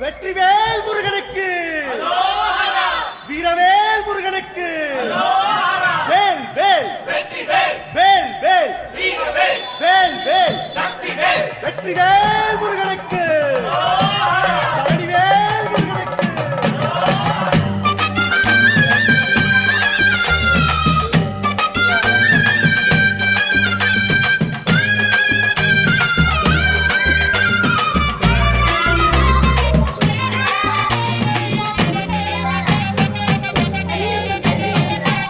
வெற்றிவேல் முருகனுக்கு, வீரவேல் முருகனுக்கு, வேல் வேல் வேல் வேல் வேல் வேல் வெற்றிவேல் முருகனுக்கு, பழனிவேல் முருகனுக்கு.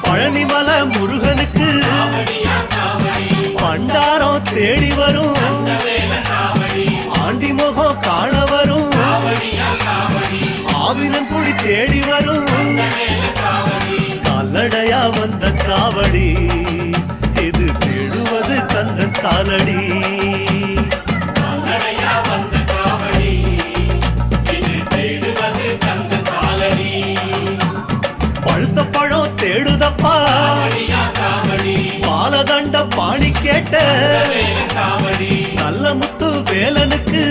பழனிமல முருகனுக்கு பண்டாரம் தேடி வரும், ஆண்டி முகம் காண வரும், ஆவினன் புலி தேடி வரும், கால்நடையா வந்த காவடி இது தேடுவது கந்தன் காலடி. பழுத்த பழம் தேடுதப்பா பாலதண்ட பாணி கேட்ட நல்ல முத்து வேலனுக்கு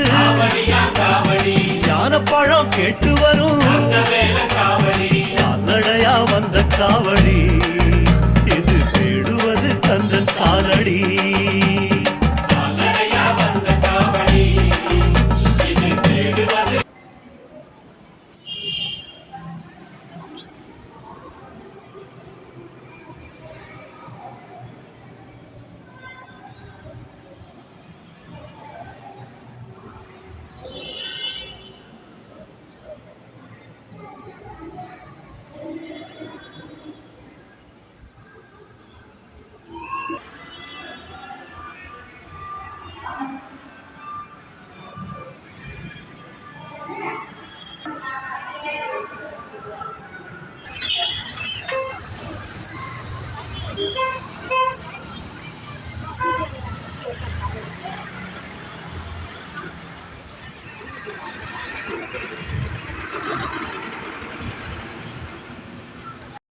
ஞான பழம் கேட்டு வரும், கால்நடையா வந்த காவடி.